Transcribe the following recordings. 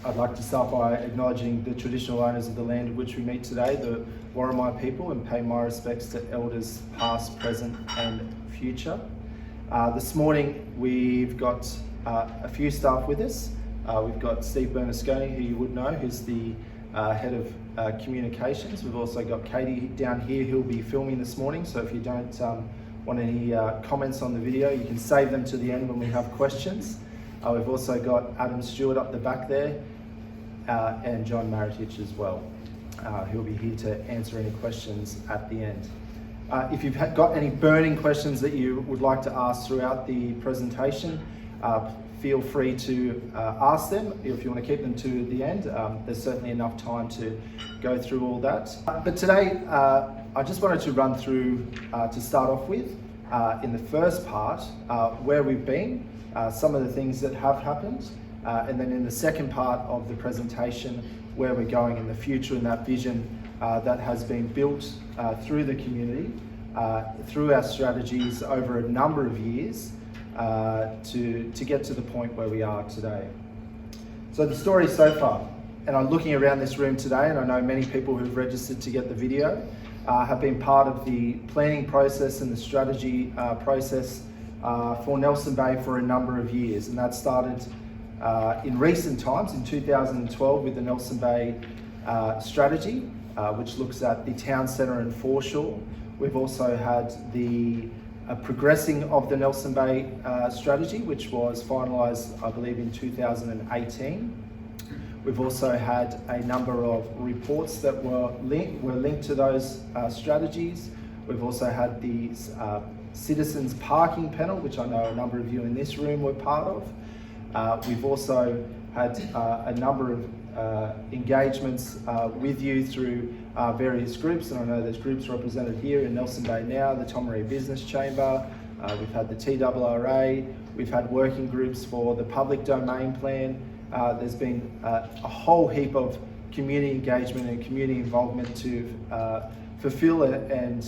I'd like to start by acknowledging the traditional owners of the land in which we meet today, the Worimi people, and pay my respects to elders past, present and future. This morning we've got a few staff with us. We've got Steve Bernasconi, who you would know, who's the head of communications. We've also got Katie down here who'll be filming this morning, so if you don't want any comments on the video, you can save them to the end when we have questions. We've also got Adam Stewart up the back there and John Maritich as well, who'll be here to answer any questions at the end. If you've got any burning questions that you would like to ask throughout the presentation, feel free to ask them. If you want to keep them to the end, there's certainly enough time to go through all that. But today, I just wanted to run through, to start off with, in the first part, where we've been, some of the things that have happened, and then in the second part of the presentation, where we're going in the future and that vision that has been built through the community, through our strategies over a number of years, to get to the point where we are today. So the story so far, and I'm looking around this room today, and I know many people who've registered to get the video have been part of the planning process and the strategy process for Nelson Bay for a number of years, and that started in recent times, in 2012, with the Nelson Bay strategy, which looks at the town centre and foreshore. We've also had the progressing of the Nelson Bay strategy, which was finalised, I believe, in 2018. We've also had a number of reports that were linked to those strategies. We've also had the Citizens Parking Panel, which I know a number of you in this room were part of. We've also had a number of engagements with you through various groups, and I know there's groups represented here in Nelson Bay now, the Tomaree Business Chamber, we've had the TRRA, we've had working groups for the public domain plan. There's been a whole heap of community engagement and community involvement to fulfill and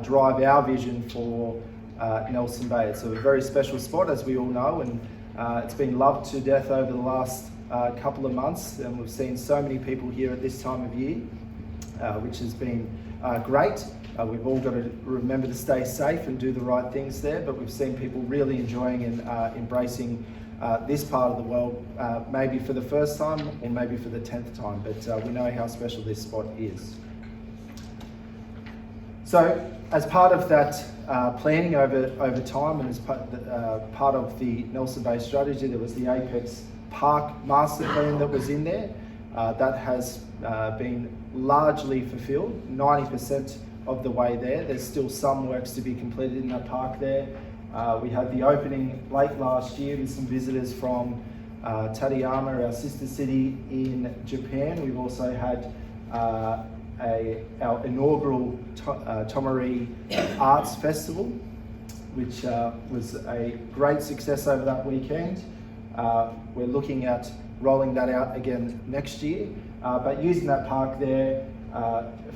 drive our vision for Nelson Bay. It's a very special spot, as we all know, and it's been loved to death over the last couple of months, and we've seen so many people here at this time of year, which has been great. We've all got to remember to stay safe and do the right things there, but we've seen people really enjoying and embracing this part of the world, maybe for the first time or maybe for the 10th time, but we know how special this spot is. So as part of that planning over time, and as part of the Nelson Bay strategy, there was the Apex Park Master Plan that was in there. That has been largely fulfilled, 90% of the way there. There's still some works to be completed in that park there. We had the opening late last year with some visitors from Tateyama, our sister city in Japan. We've also had our inaugural Tomaree Arts Festival, which was a great success over that weekend. We're looking at rolling that out again next year, but using that park there,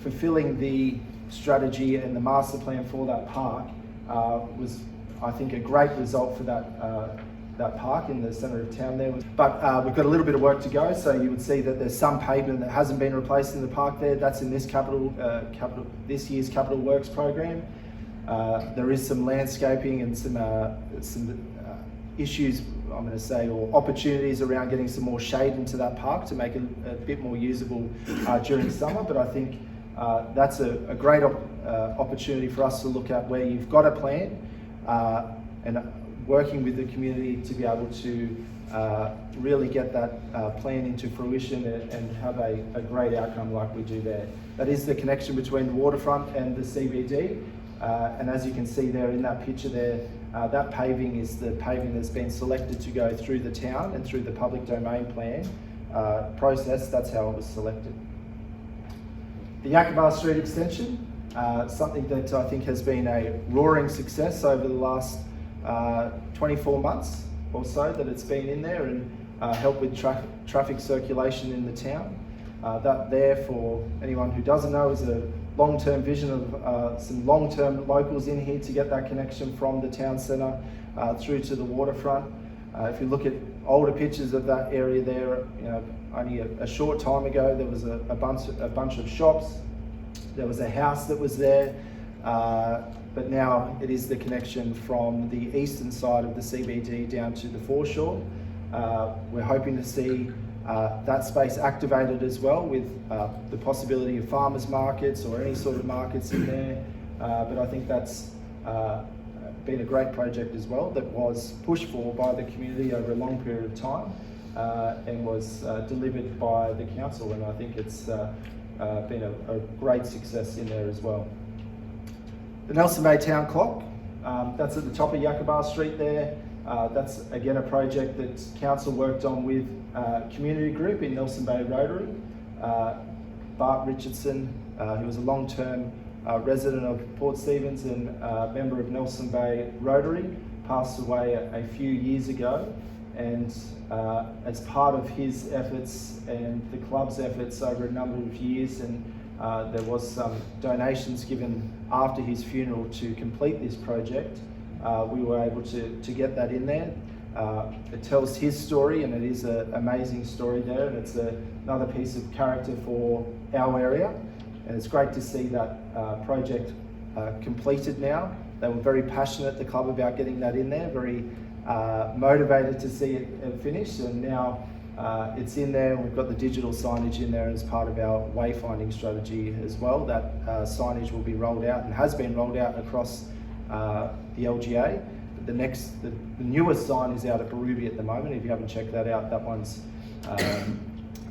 fulfilling the strategy and the master plan for that park was, I think, a great result for that park in the centre of town there. But we've got a little bit of work to go, so you would see that there's some pavement that hasn't been replaced in the park there. That's in this this year's Capital Works program. There is some landscaping and some issues, I'm going to say, or opportunities around getting some more shade into that park to make it a bit more usable during summer. But I think that's a great opportunity for us to look at where you've got a plan and working with the community to be able to really get that plan into fruition and have a great outcome like we do there. That is the connection between the waterfront and the CBD. And as you can see there in that picture there, that paving is the paving that's been selected to go through the town and through the public domain plan process. That's how it was selected. The Yakima Street extension, something that I think has been a roaring success over the last 24 months or so that it's been in there, and helped with traffic circulation in the town. That there, for anyone who doesn't know, is a long-term vision of some long-term locals in here to get that connection from the town centre through to the waterfront. If you look at older pictures of that area there, you know, Only a short time ago, there was a bunch of shops. There was a house that was there, but now it is the connection from the eastern side of the CBD down to the foreshore. We're hoping to see that space activated as well, with the possibility of farmers markets or any sort of markets in there. But I think that's been a great project as well, that was pushed for by the community over a long period of time, and was delivered by the council, and I think it's been a great success in there as well. The Nelson Bay Town Clock, that's at the top of Yakabar Street there. That's again a project that council worked on with community group in Nelson Bay Rotary. Bart Richardson, who was a long-term resident of Port Stephens and member of Nelson Bay Rotary, passed away a few years ago, and as part of his efforts and the club's efforts over a number of years, and there was some donations given after his funeral to complete this project, we were able to get that in there. It tells his story, and it is an amazing story there, and it's another piece of character for our area, and it's great to see that project completed now. They were very passionate, the club, about getting that in there, very motivated to see it finished, and now it's in there. We've got the digital signage in there as part of our wayfinding strategy as well. That signage will be rolled out and has been rolled out across the LGA. The newest sign is out at Berrubi at the moment. If you haven't checked that out, that one's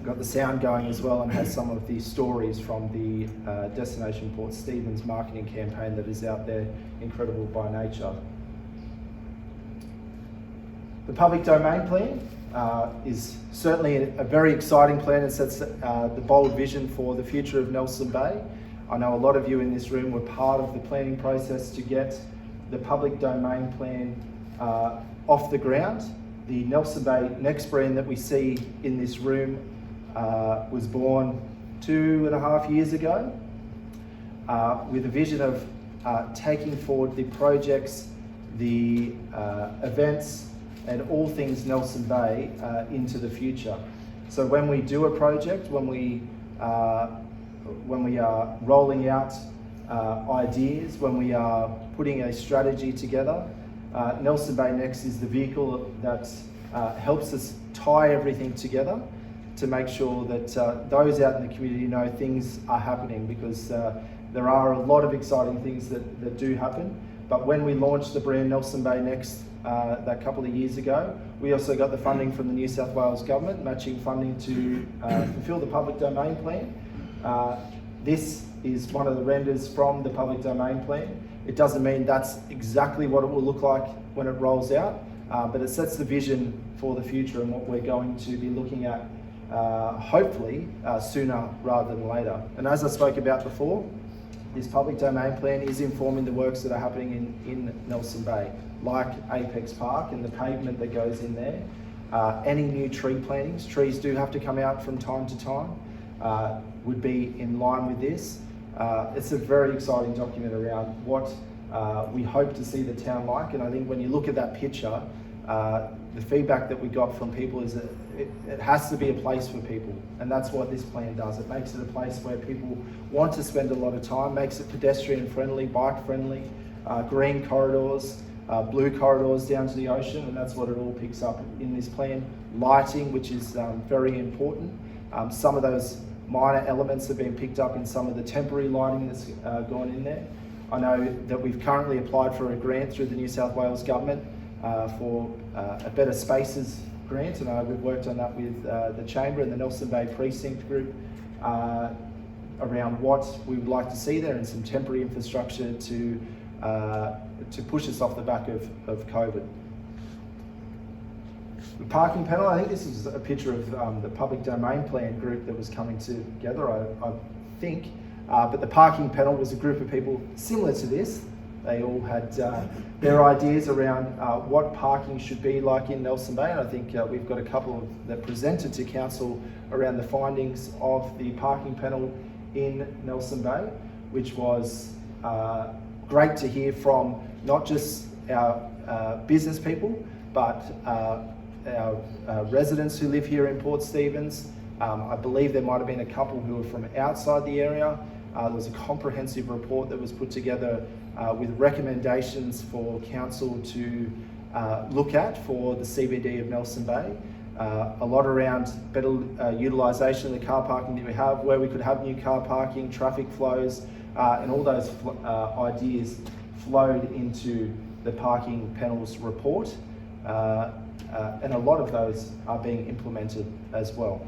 got the sound going as well, and has some of the stories from the Destination Port Stephens marketing campaign that is out there, incredible by nature. The public domain plan is certainly a very exciting plan. It sets the bold vision for the future of Nelson Bay. I know a lot of you in this room were part of the planning process to get the public domain plan off the ground. The Nelson Bay Next brand that we see in this room was born 2.5 years ago with a vision of taking forward the projects, the events, and all things Nelson Bay into the future. So when we do a project, when we are rolling out ideas, when we are putting a strategy together, Nelson Bay Next is the vehicle that helps us tie everything together to make sure that those out in the community know things are happening, because there are a lot of exciting things that do happen. But when we launched the brand Nelson Bay Next that couple of years ago, we also got the funding from the New South Wales Government, matching funding to fulfil the public domain plan. This is one of the renders from the public domain plan. It doesn't mean that's exactly what it will look like when it rolls out, but it sets the vision for the future and what we're going to be looking at, hopefully sooner rather than later. And as I spoke about before, this public domain plan is informing the works that are happening in Nelson Bay, like Apex Park and the pavement that goes in there. Any new tree plantings, trees do have to come out from time to time, would be in line with this. It's a very exciting document around what we hope to see the town like, and I think when you look at that picture, the feedback that we got from people is that it has to be a place for people, and that's what this plan does. It makes it a place where people want to spend a lot of time, makes it pedestrian friendly, bike friendly, green corridors, blue corridors down to the ocean, and that's what it all picks up in this plan. Lighting, which is very important. Some of those minor elements have been picked up in some of the temporary lighting that's gone in there. I know that we've currently applied for a grant through the New South Wales Government for a Better Spaces grant, and we've worked on that with the Chamber and the Nelson Bay Precinct Group around what we would like to see there, and some temporary infrastructure to push us off the back of COVID. The parking panel, I think this is a picture of the public domain plan group that was coming together, I think. But the parking panel was a group of people similar to this. They all had their ideas around what parking should be like in Nelson Bay, and I think we've got a couple that presented to council around the findings of the parking panel in Nelson Bay, which was great to hear from not just our business people, but our residents who live here in Port Stephens, I believe there might have been a couple who were from outside the area. There was a comprehensive report that was put together with recommendations for council to look at for the CBD of Nelson Bay. A lot around better utilisation of the car parking that we have, where we could have new car parking, traffic flows, and all those ideas flowed into the parking panel's report. And a lot of those are being implemented as well.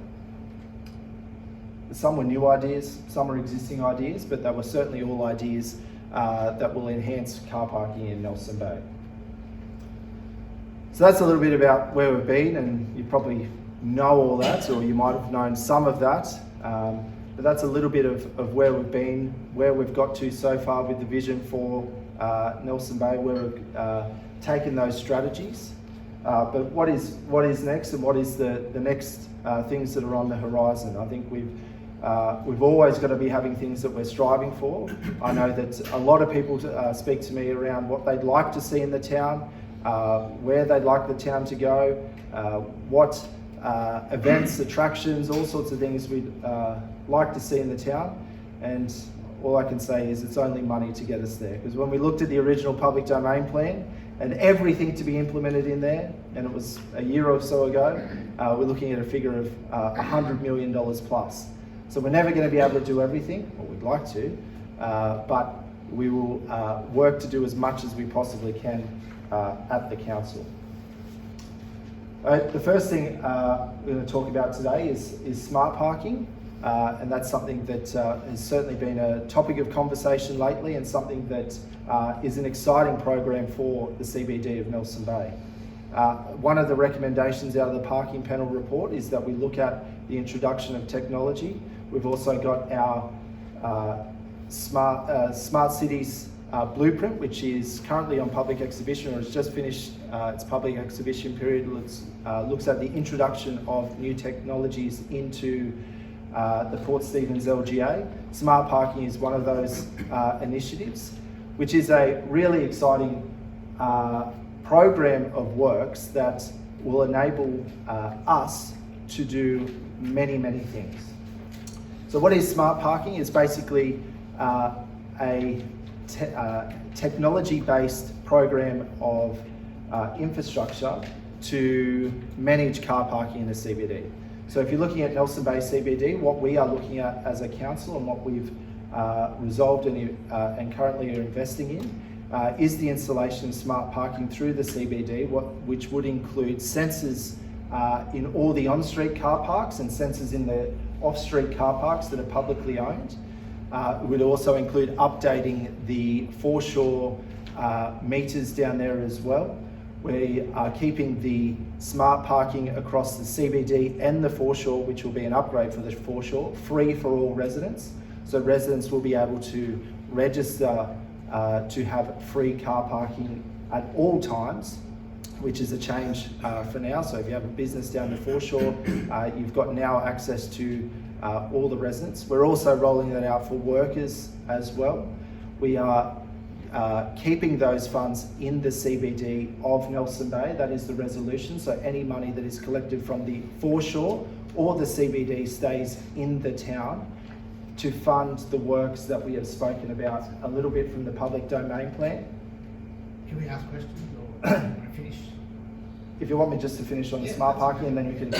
Some were new ideas, some are existing ideas, but they were certainly all ideas that will enhance car parking in Nelson Bay. So that's a little bit about where we've been, and you probably know all that, or you might have known some of that. But that's a little bit of where we've been, where we've got to so far with the vision for Nelson Bay, where we've taken those strategies. But what is next, and what is the next things that are on the horizon? I think we've always got to be having things that we're striving for. I know that a lot of people speak to me around what they'd like to see in the town, where they'd like the town to go, what events, attractions, all sorts of things we'd like to see in the town. And all I can say is it's only money to get us there. Because when we looked at the original public domain plan and everything to be implemented in there, and it was a year or so ago, we're looking at a figure of $100 million plus. So we're never going to be able to do everything, or we'd like to, but we will work to do as much as we possibly can at the council. The first thing we're going to talk about today is smart parking, and that's something that has certainly been a topic of conversation lately, and something that is an exciting program for the CBD of Nelson Bay. One of the recommendations out of the parking panel report is that we look at the introduction of technology. We've also got our smart cities blueprint, which is currently on public exhibition, or has just finished its public exhibition period. Looks at the introduction of new technologies into the Port Stephens LGA. Smart parking is one of those initiatives, which is a really exciting program of works that will enable us to do many, many things. So what is smart parking? It's basically a technology-based program of infrastructure to manage car parking in the CBD. So if you're looking at Nelson Bay CBD, what we are looking at as a council and what we've resolved and currently are investing in is the installation of smart parking through the CBD, which would include sensors in all the on-street car parks and sensors in the off-street car parks that are publicly owned. It would also include updating the foreshore meters down there as well. We are keeping the smart parking across the CBD and the foreshore, which will be an upgrade for the foreshore, free for all residents. So residents will be able to register to have free car parking at all times, which is a change for now. So if you have a business down the foreshore, you've got now access to all the residents. We're also rolling that out for workers as well. We are keeping those funds in the CBD of Nelson Bay. That is the resolution. So any money that is collected from the foreshore or the CBD stays in the town to fund the works that we have spoken about a little bit from the public domain plan. Can we ask questions or finish? If you want me just to finish on the smart parking, and then you can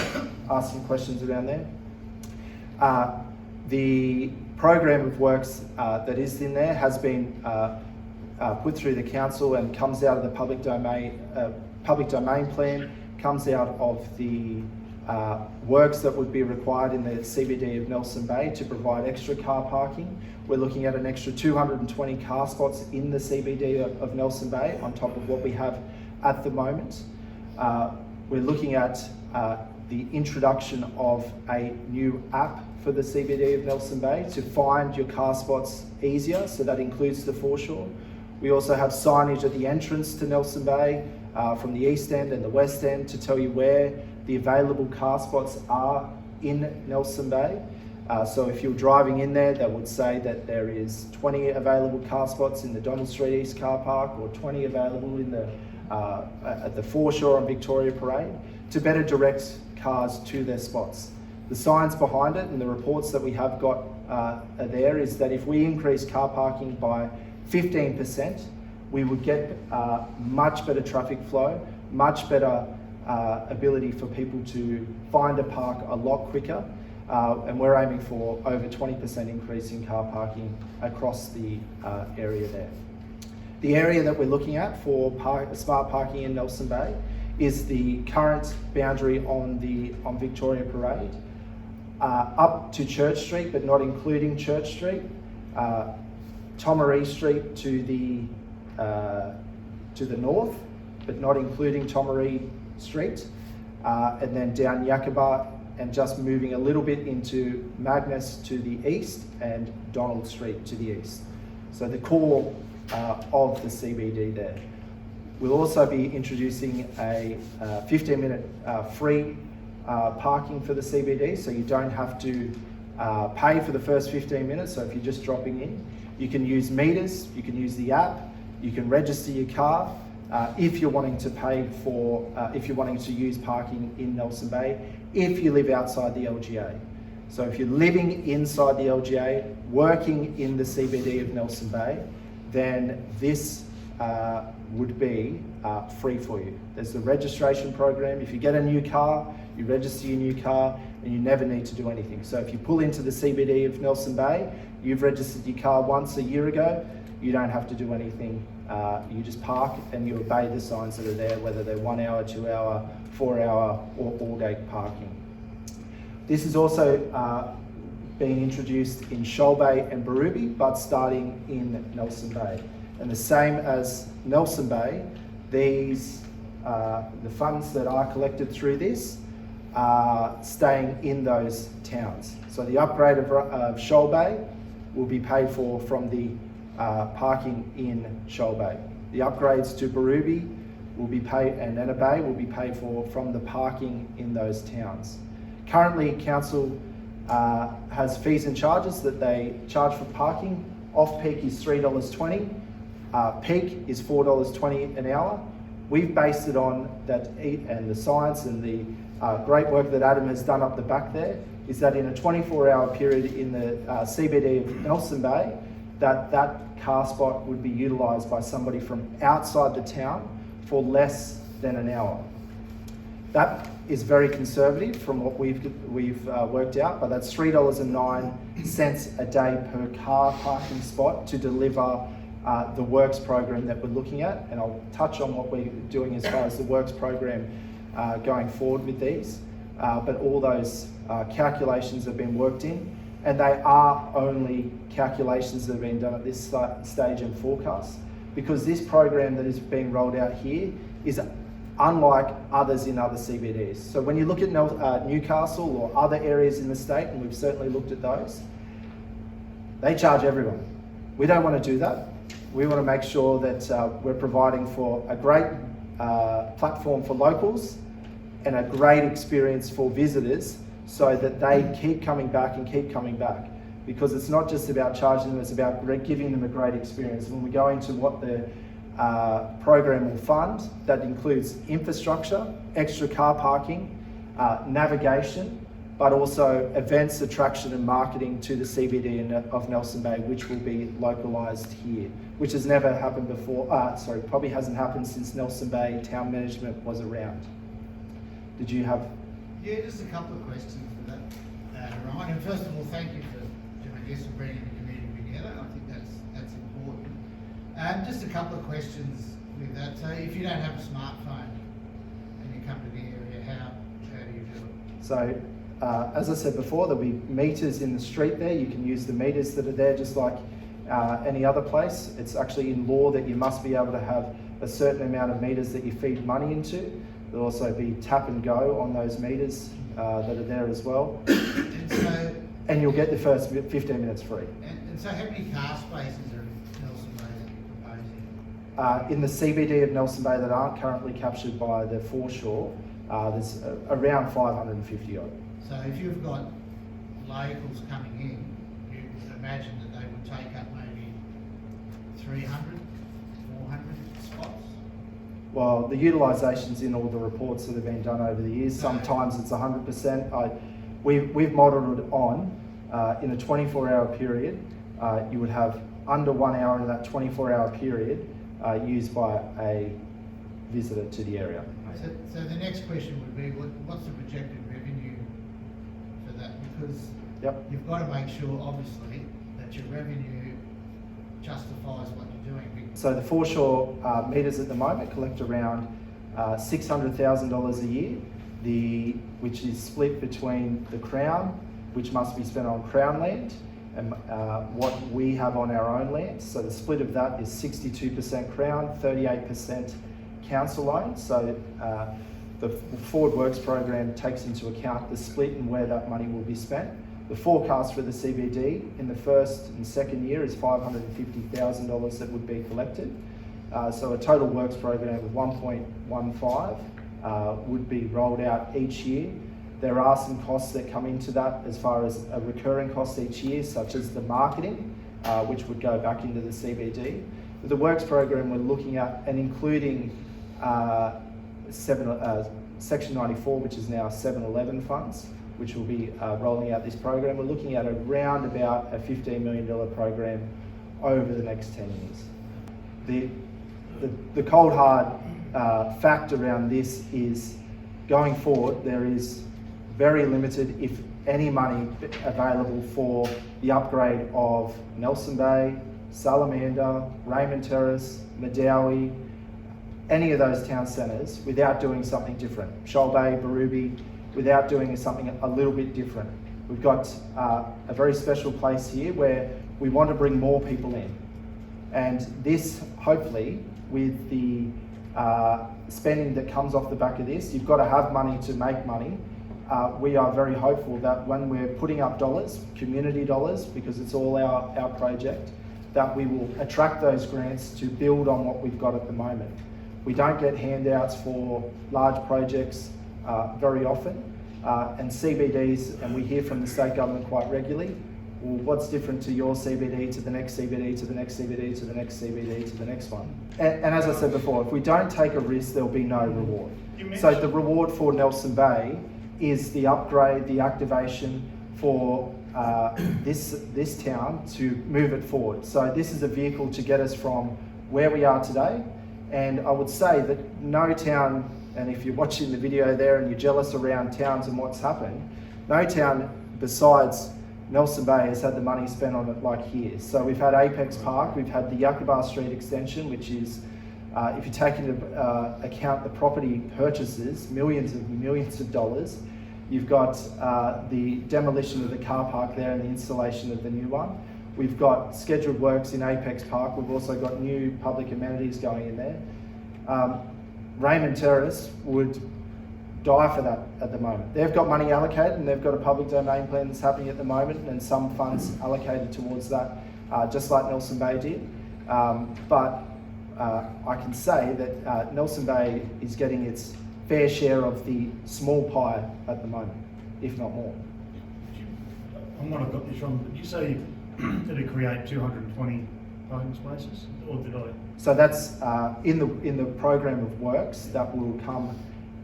ask some questions around there. The program of works that is in there has been put through the council and comes out of the public domain plan, comes out of the works that would be required in the CBD of Nelson Bay to provide extra car parking. We're looking at an extra 220 car spots in the CBD of Nelson Bay on top of what we have at the moment. We're looking at the introduction of a new app for the CBD of Nelson Bay to find your car spots easier, so that includes the foreshore. We also have signage at the entrance to Nelson Bay from the east end and the west end to tell you where the available car spots are in Nelson Bay. So if you're driving in there, that would say that there is 20 available car spots in the Donald Street East car park, or 20 available in the at the foreshore on Victoria Parade, to better direct cars to their spots. The science behind it and the reports that we have got there is that if we increase car parking by 15%, we would get much better traffic flow, much better ability for people to find a park a lot quicker, and we're aiming for over 20% increase in car parking across the area there. The area that we're looking at for smart parking in Nelson Bay is the current boundary on Victoria Parade, up to Church Street, but not including Church Street, Tomaree Street to the north, but not including Tomaree Street, and then down Yakaba and just moving a little bit into Magnus to the east and Donald Street to the east. So the core of the CBD there. We'll also be introducing a 15-minute free parking for the CBD, so you don't have to pay for the first 15 minutes. So if you're just dropping in, you can use meters, you can use the app, you can register your car. If you're wanting to pay for, if you're wanting to use parking in Nelson Bay, if you live outside the LGA. So if you're living inside the LGA, working in the CBD of Nelson Bay, then this would be free for you. There's the registration program. If you get a new car, you register your new car and you never need to do anything. So if you pull into the CBD of Nelson Bay, you've registered your car once a year ago, you don't have to do anything. You just park and you obey the signs that are there, whether they're 1 hour, 2 hour, 4 hour or all-day parking. This is also being introduced in Shoal Bay and Berubie, but starting in Nelson Bay. And the same as Nelson Bay, these the funds that are collected through this are staying in those towns. So the upgrade of Shoal Bay will be paid for from the parking in Shoal Bay. The upgrades to Berubie will be paid, and Anna Bay will be paid for from the parking in those towns. Currently, council has fees and charges that they charge for parking. Off-peak is $3.20. Peak is $4.20 an hour. We've based it on that, and the science and the great work that Adam has done up the back there, is that in a 24-hour period in the CBD of Nelson Bay, that car spot would be utilised by somebody from outside the town for less than an hour. That is very conservative from what we've worked out, but that's $3.09 a day per car parking spot to deliver the works program that we're looking at, and I'll touch on what we're doing as far as the works program going forward with these. But all those calculations have been worked in, and they are only calculations that have been done at this stage and forecast, because this program that is being rolled out here is unlike others in other CBDs. So when you look at Newcastle or other areas in the state, and we've certainly looked at those, they charge everyone. We don't want to do that. We want to make sure that we're providing for a great platform for locals and a great experience for visitors, so that they keep coming back and keep coming back. Because it's not just about charging them, it's about giving them a great experience. When we go into what the program will fund, that includes infrastructure, extra car parking, navigation, but also events, attraction and marketing to the CBD of Nelson Bay, which will be localised here, which has never happened before, probably hasn't happened since Nelson Bay town management was around. Did you have? Yeah, just a couple of questions for that, Ryan. And first of all, thank you for doing this and bringing the community together. I think that's important. Just a couple of questions with that. So if you don't have a smartphone and you come to the area, how do you do it? So, as I said before, there'll be meters in the street there. You can use the meters that are there just like any other place. It's actually in law that you must be able to have a certain amount of meters that you feed money into. There'll also be tap and go on those meters that are there as well. And you'll get the first 15 minutes free. And so how many car spaces are in Nelson Bay that you're proposing? In the CBD of Nelson Bay that aren't currently captured by the foreshore, there's around 550 odd. So if you've got locals coming in, you would imagine that they would take up maybe 300, 400 spots? Well, the utilisation's in all the reports that have been done over the years. Sometimes it's 100%. we've modelled it on in a 24-hour period. You would have under 1 hour in that 24-hour period used by a visitor to the area. So the next question would be, what's the projected revenue for that? Because you've got to make sure, obviously, that your revenue justifies what you're doing. So the foreshore meters at the moment collect around $600,000 a year, which is split between the Crown, which must be spent on Crown land, and what we have on our own land. So the split of that is 62% Crown, 38% council owned. So the Forward Works program takes into account the split and where that money will be spent. The forecast for the CBD in the first and second year is $550,000 that would be collected. So a total works program of 1.15 would be rolled out each year. There are some costs that come into that as far as a recurring cost each year, such as the marketing, which would go back into the CBD. But the works program we're looking at, and including Section 94, which is now 711 funds, which will be rolling out this program. We're looking at around about a $15 million program over the next 10 years. The cold hard fact around this is, going forward, there is very limited, if any, money available for the upgrade of Nelson Bay, Salamander, Raymond Terrace, Medowie, any of those town centres, without doing something different. Shoal Bay, Berube, without doing something a little bit different. We've got a very special place here where we want to bring more people in. And this, hopefully, with the spending that comes off the back of this, you've got to have money to make money. We are very hopeful that when we're putting up dollars, community dollars, because it's all our project, that we will attract those grants to build on what we've got at the moment. We don't get handouts for large projects very often, and CBDs, and we hear from the state government quite regularly, well, what's different to your CBD to the next CBD to the next CBD to the next CBD to the next one? And as I said before, if we don't take a risk, there'll be no reward. So the reward for Nelson Bay is the upgrade, the activation for this town to move it forward. So this is a vehicle to get us from where we are today. And I would say that no town, and if you're watching the video there and you're jealous around towns and what's happened, no town besides Nelson Bay has had the money spent on it like here. So we've had Apex Park, we've had the Yuckabar Street extension, which is, if you take into account the property purchases, millions of dollars. You've got the demolition of the car park there and the installation of the new one. We've got scheduled works in Apex Park. We've also got new public amenities going in there. Raymond Terrace would die for that at the moment. They've got money allocated and they've got a public domain plan that's happening at the moment, and some funds allocated towards that, just like Nelson Bay did. But I can say that Nelson Bay is getting its fair share of the small pie at the moment, if not more. I might have got this wrong, but did you say did it create 220 parking spaces, or did I? So that's in the program of works that will come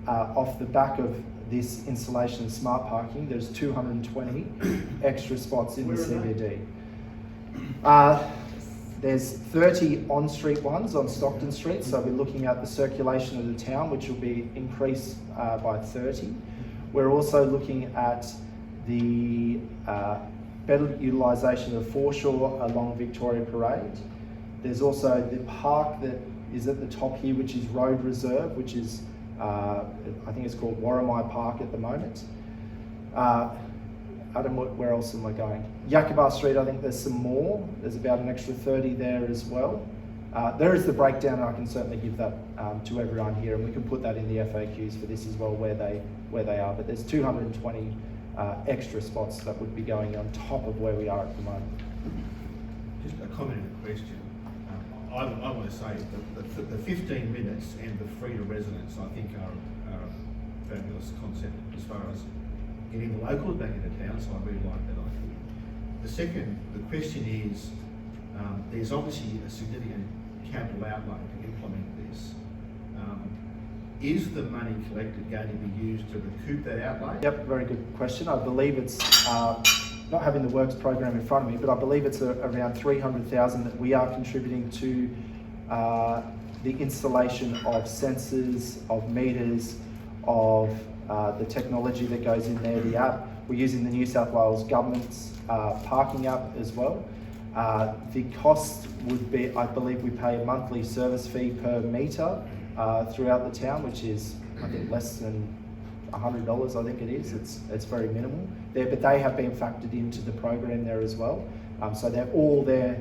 off the back of this installation of smart parking. There's 220 extra spots in the CBD. There's 30 on-street ones on Stockton Street, so we're looking at the circulation of the town, which will be increased by 30. We're also looking at the better utilisation of foreshore along Victoria Parade. There's also the park that is at the top here, which is Road Reserve, which is, I think it's called Warramai Park at the moment. Adam, where else am I going? Yuckabar Street, I think there's some more. There's about an extra 30 there as well. There is the breakdown, and I can certainly give that to everyone here, and we can put that in the FAQs for this as well, where they are. But there's 220 extra spots that would be going on top of where we are at the moment. Just a comment and a question. I want to say that the 15 minutes and the free to residents, I think, are a fabulous concept as far as getting the locals back into town, so I really like that idea. The question is, there's obviously a significant capital outlay to implement this. is the money collected going to be used to recoup that outlay? Yep, very good question. I believe it's, not having the works program in front of me, but I believe it's around 300,000 that we are contributing to the installation of sensors, of meters, of the technology that goes in there, the app. We're using the New South Wales Government's parking app as well. The cost would be, I believe we pay a monthly service fee per metre throughout the town, which is, I think, less than $100, I think it is. It's very minimal there, but they have been factored into the program there as well. So they're all there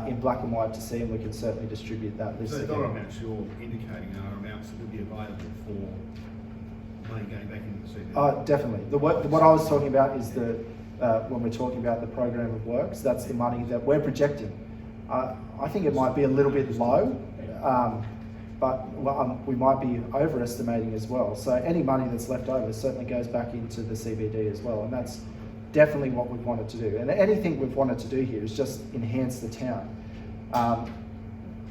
in black and white to see, and we can certainly distribute that list So the again. dollar amounts you're indicating are amounts that would be available for money going back into the CBD? Definitely. What I was talking about is when we're talking about the program of works, that's the money that we're projecting. I think it might be a little bit low, but we might be overestimating as well. So any money that's left over certainly goes back into the CBD as well, and that's definitely what we've wanted to do. And anything we've wanted to do here is just enhance the town.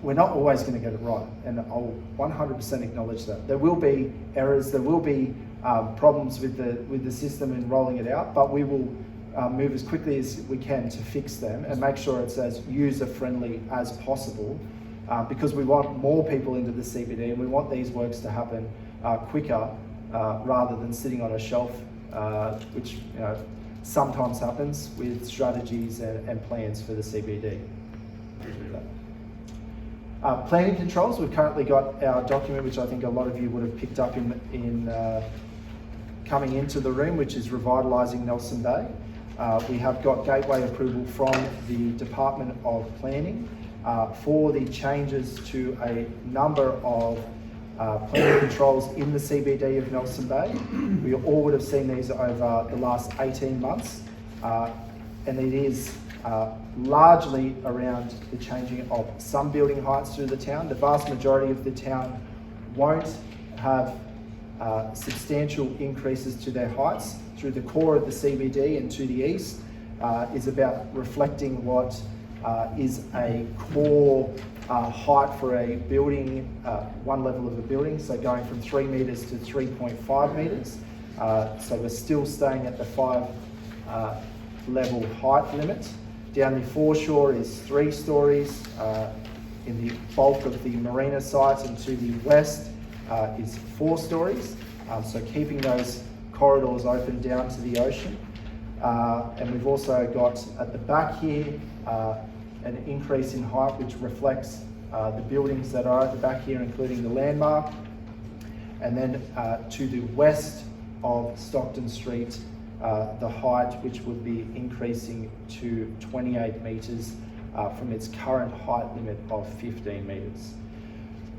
We're not always going to get it right, and I'll 100% acknowledge that. There will be errors, there will be problems with the system in rolling it out, but we will move as quickly as we can to fix them and make sure it's as user-friendly as possible, because we want more people into the CBD, and we want these works to happen quicker rather than sitting on a shelf, which sometimes happens with strategies and plans for the CBD. Planning controls, we've currently got our document, which I think a lot of you would have picked up in coming into the room, which is Revitalising Nelson Bay. We have got gateway approval from the Department of Planning for the changes to a number of planning controls in the CBD of Nelson Bay. We all would have seen these over the last 18 months, and it is largely around the changing of some building heights through the town. The vast majority of the town won't have substantial increases to their heights. Through the core of the CBD and to the east is about reflecting what is a core height for a building, one level of a building, so going from 3 metres to 3.5 metres. So we're still staying at the 5 level height limit. Down the foreshore is 3 stories. In the bulk of the marina site and to the west is 4 stories. So keeping those corridors open down to the ocean. And we've also got at the back here an increase in height which reflects the buildings that are at the back here, including the landmark. And then to the west of Stockton Street, the height which would be increasing to 28 metres from its current height limit of 15 metres.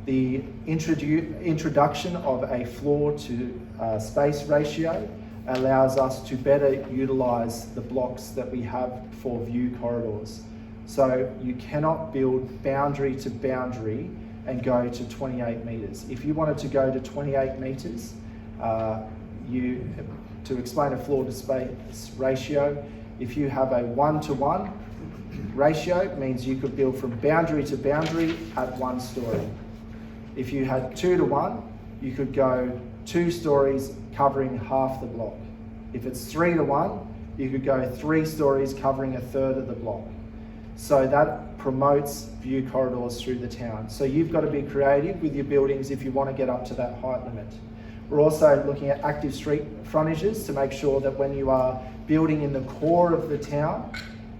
The introduction of a floor to space ratio allows us to better utilise the blocks that we have for view corridors. So you cannot build boundary to boundary and go to 28 metres. If you wanted to go to 28 metres, to explain a floor to space ratio, if you have a 1-to-1 ratio, it means you could build from boundary to boundary at 1 story. If you had 2-to-1, you could go 2 stories covering half the block. If it's 3-to-1, you could go 3 stories covering a third of the block. So that promotes view corridors through the town. So you've got to be creative with your buildings if you want to get up to that height limit. We're also looking at active street frontages to make sure that when you are building in the core of the town,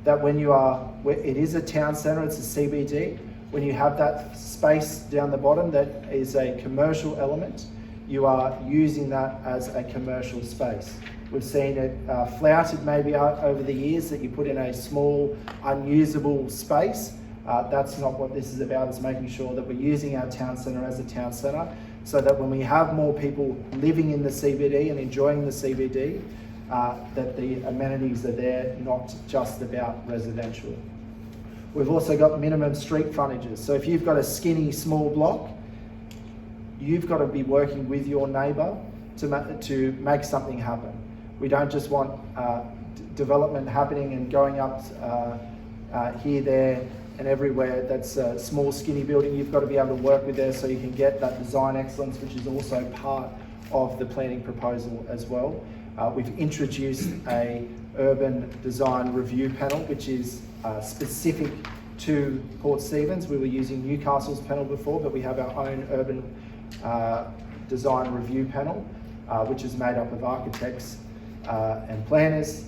that when you are, it is a town centre, it's a CBD, when you have that space down the bottom that is a commercial element, you are using that as a commercial space. We've seen it flouted maybe over the years, that you put in a small, unusable space. That's not what this is about. It's making sure that we're using our town centre as a town centre, so that when we have more people living in the CBD and enjoying the CBD, that the amenities are there, not just about residential. We've also got minimum street frontages. So if you've got a skinny, small block, you've got to be working with your neighbour to make something happen. We don't just want development happening and going up here, there, and everywhere that's a small skinny building, you've got to be able to work with there so you can get that design excellence, which is also part of the planning proposal as well. We've introduced a urban design review panel, which is specific to Port Stephens. We were using Newcastle's panel before, but we have our own urban design review panel, which is made up of architects and planners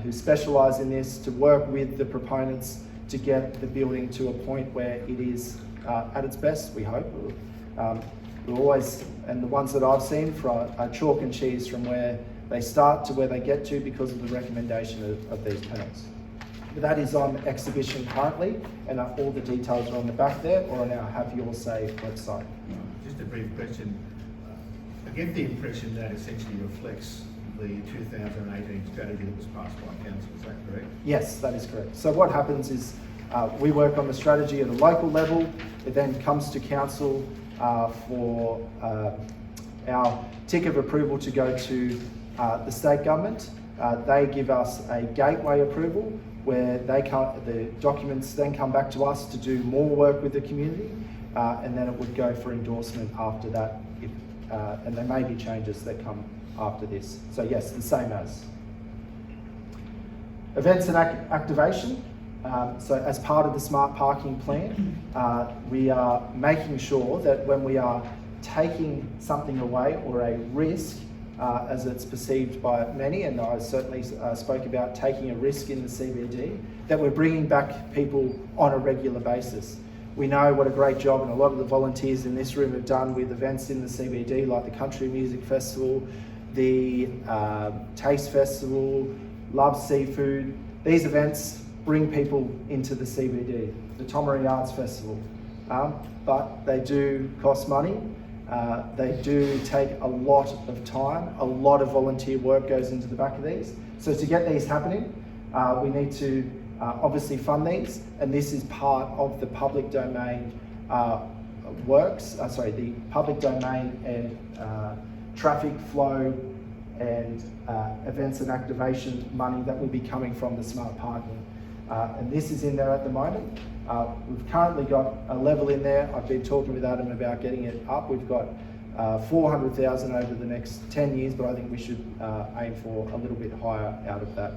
who specialise in this, to work with the proponents to get the building to a point where it is at its best, we hope. We're always, and the ones that I've seen are chalk and cheese from where they start to where they get to because of the recommendation of these panels. But that is on exhibition currently, and all the details are on the back there or on our Have Your Say website. Just a brief question. I get the impression that essentially reflects the 2018 strategy that was passed by council, is that correct? Yes, that is correct. So what happens is we work on the strategy at a local level. It then comes to council for our tick of approval to go to the state government. They give us a gateway approval where the documents then come back to us to do more work with the community, and then it would go for endorsement after that. And there may be changes that come after this. So yes, the same as. Events and activation. So as part of the smart parking plan, we are making sure that when we are taking something away or a risk, as it's perceived by many, and I certainly spoke about taking a risk in the CBD, that we're bringing back people on a regular basis. We know what a great job, and a lot of the volunteers in this room have done with events in the CBD, like the Country Music Festival, the Taste Festival, Love Seafood. These events bring people into the CBD, the Tomaree Arts Festival, but they do cost money. They do take a lot of time. A lot of volunteer work goes into the back of these. So to get these happening, we need to obviously fund these, and this is part of the public domain the public domain and traffic flow and events and activation money that will be coming from the smart parking. And this is in there at the moment. We've currently got a level in there. I've been talking with Adam about getting it up. We've got 400,000 over the next 10 years, but I think we should aim for a little bit higher out of that.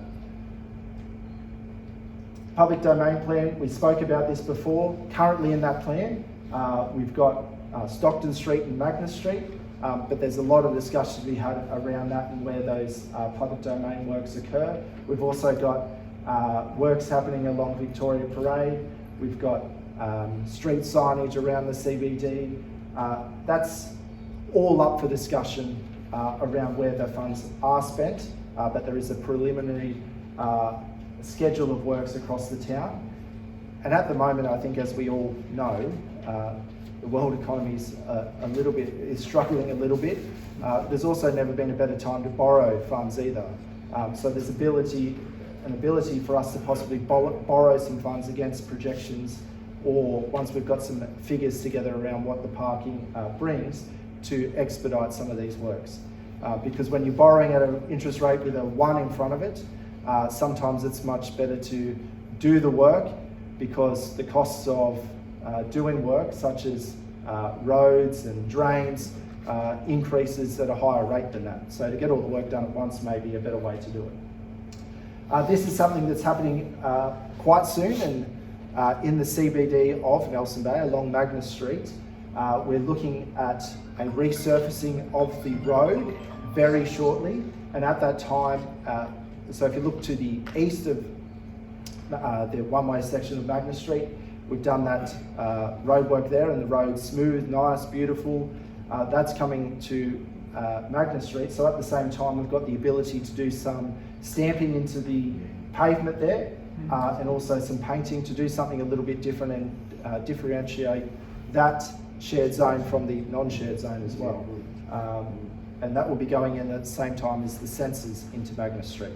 Public domain plan, we spoke about this before. Currently in that plan, we've got Stockton Street and Magnus Street, but there's a lot of discussion to be had around that and where those public domain works occur. We've also got works happening along Victoria Parade. We've got street signage around the CBD. That's all up for discussion around where the funds are spent, but there is a preliminary schedule of works across the town. And at the moment, I think, as we all know, the world economy is struggling a little bit. There's also never been a better time to borrow funds either. So there's an ability for us to possibly borrow some funds against projections, or once we've got some figures together around what the parking brings, to expedite some of these works. Because when you're borrowing at an interest rate with a 1 in front of it, sometimes it's much better to do the work, because the costs of doing work, such as roads and drains, increases at a higher rate than that. So to get all the work done at once may be a better way to do it. This is something that's happening quite soon, and in the CBD of Nelson Bay along Magnus Street. We're looking at a resurfacing of the road very shortly, and at that time, so if you look to the east of the one-way section of Magnus Street, we've done that road work there, and the road's smooth, nice, beautiful. That's coming to Magnus Street, so at the same time we've got the ability to do some stamping into the pavement there, and also some painting to do something a little bit different and differentiate that shared zone from the non-shared zone as well. And that will be going in at the same time as the sensors into Magnus Street.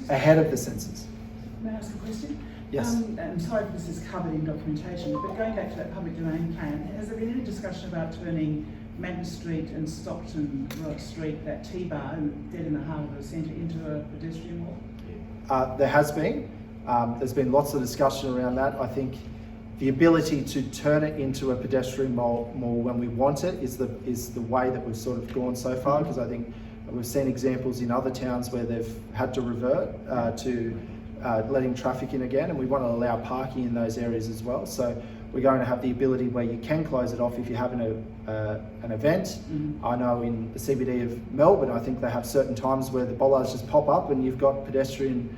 Ahead of the sensors. May I ask a question? Yes. I'm sorry if this is covered in documentation, but going back to that public domain plan, has there been any discussion about turning Magnus Street and Stockton Street, that T-bar dead in the heart of the centre, into a pedestrian walk? There has been. There's been lots of discussion around that. I think the ability to turn it into a pedestrian mall when we want it is the way that we've sort of gone so far, because I think we've seen examples in other towns where they've had to revert to letting traffic in again, and we want to allow parking in those areas as well. So we're going to have the ability where you can close it off if you're having an event. I know in the CBD of Melbourne, I think they have certain times where the bollards just pop up and you've got pedestrian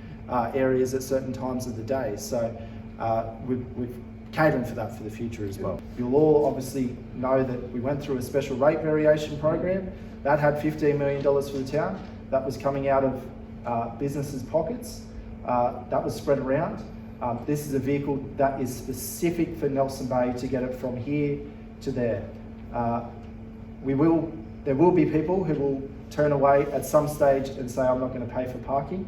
areas at certain times of the day. So we've catering for that for the future as well. You'll all obviously know that we went through a special rate variation program that had $15 million for the town. That was coming out of businesses' pockets. That was spread around. This is a vehicle that is specific for Nelson Bay to get it from here to there. There will be people who will turn away at some stage and say, I'm not going to pay for parking.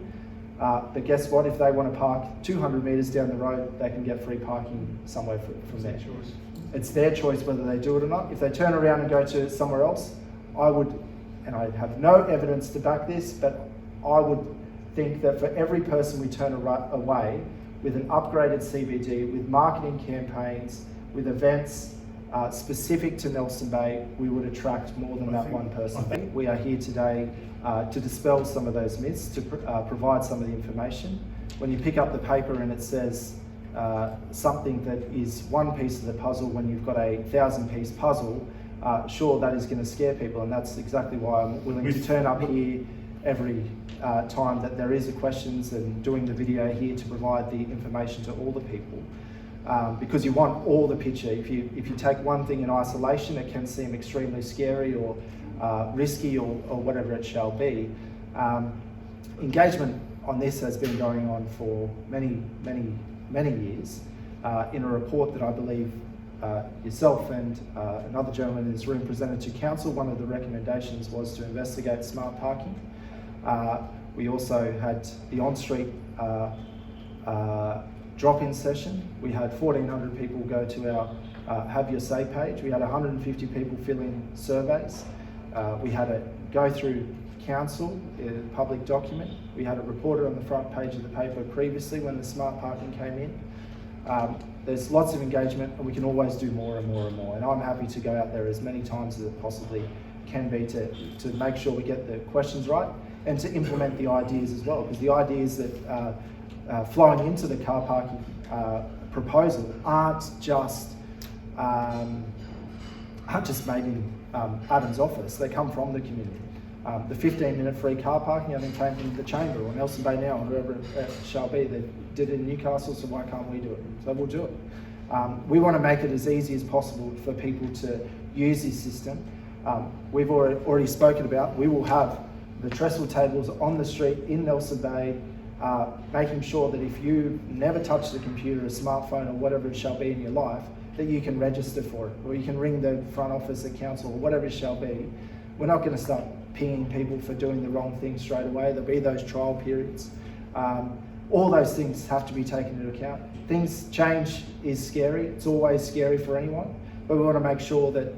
But guess what? If they want to park 200 metres down the road, they can get free parking somewhere from there. It's their choice whether they do it or not. If they turn around and go to somewhere else, I would, and I have no evidence to back this, but I would think that for every person we turn away with an upgraded CBD, with marketing campaigns, with events specific to Nelson Bay, we would attract more than that one person. We are here today to dispel some of those myths, to provide some of the information. When you pick up the paper and it says something that is one piece of the puzzle when you've got a 1,000-piece puzzle, sure, that is going to scare people, and that's exactly why I'm willing to turn up here every time that there is a questions, and doing the video here to provide the information to all the people. Because you want all the picture. If you take one thing in isolation, it can seem extremely scary or risky or whatever it shall be. Engagement on this has been going on for many years. In a report that I believe yourself and another gentleman in this room presented to council, one of the recommendations was to investigate smart parking. We also had the on-street drop-in session. We had 1,400 people go to our Have Your Say page. We had 150 people fill in surveys. We had a go through council, a public document. We had it reported on the front page of the paper previously when the smart parking came in. There's lots of engagement, and we can always do more and more and more. And I'm happy to go out there as many times as it possibly can be to make sure we get the questions right and to implement the ideas as well. Because the ideas that flowing into the car parking proposal aren't just made in Adam's office. They come from the community. The 15-minute free car parking, I think, came from the Chamber or Nelson Bay Now, or whoever it shall be. They did it in Newcastle, so why can't we do it? So we'll do it. We want to make it as easy as possible for people to use this system. We've already spoken about, we will have the trestle tables on the street in Nelson Bay, making sure that if you never touch the computer, a smartphone or whatever it shall be in your life, that you can register for it, or you can ring the front office at council or whatever it shall be. We're not going to start pinging people for doing the wrong thing straight away. There'll be those trial periods. All those things have to be taken into account. Change is scary. It's always scary for anyone, but we want to make sure that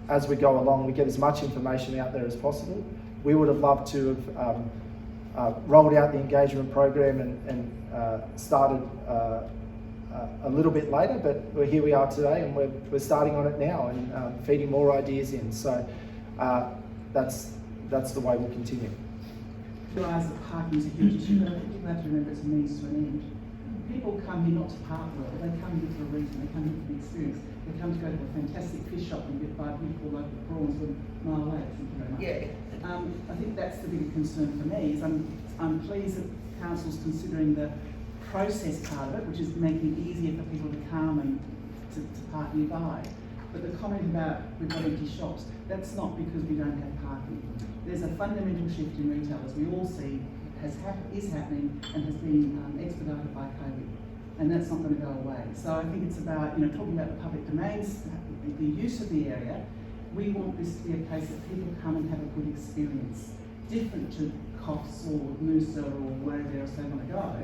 as we go along, we get as much information out there as possible. We would have loved to have rolled out the engagement program and started a little bit later, but here we are today, and we're starting on it now and feeding more ideas in. So that's the way we'll continue. Realise that parking is a huge issue, but I think people have to remember it's a means to an end. People come here not to park well, they come here for a reason, they come here for the experience. They come to go to a fantastic fish shop and get 5 beautiful local prawns from a mile away. Thank you very much. Yeah. I think that's the bigger concern for me, is I'm pleased that council's considering the process part of it, which is making it easier for people to come and to park nearby. But the comment about we've got empty shops, that's not because we don't have parking. There's a fundamental shift in retail, as we all see, is happening and has been expedited by COVID. And that's not going to go away. So I think it's about, talking about the public domains, the use of the area. We want this to be a place that people come and have a good experience. Different to Coffs or Noosa or wherever else they want to go.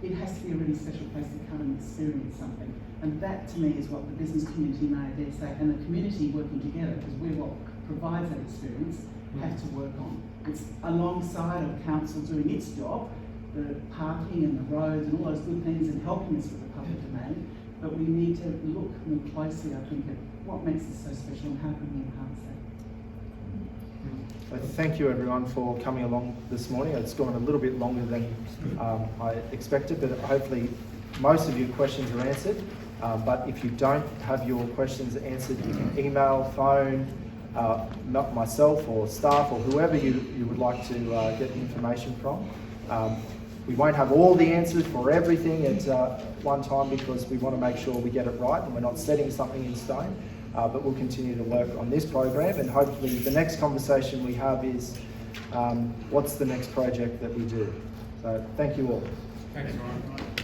It has to be a really special place to come and experience something. And that, to me, is what the business community, may I dare say, and the community working together, because we're what provides that experience, have to work on. It's alongside of council doing its job, the parking and the roads and all those good things and helping us with the public domain, but we need to look more closely, I think, at what makes us so special and how can we enhance that. So thank you everyone for coming along this morning. It's gone a little bit longer than I expected, but hopefully most of your questions are answered. But if you don't have your questions answered, you can email, phone, not myself or staff or whoever you would like to get information from. We won't have all the answers for everything at one time because we want to make sure we get it right and we're not setting something in stone. But we'll continue to work on this program, and hopefully the next conversation we have is what's the next project that we do. So thank you all. Thanks, Ryan.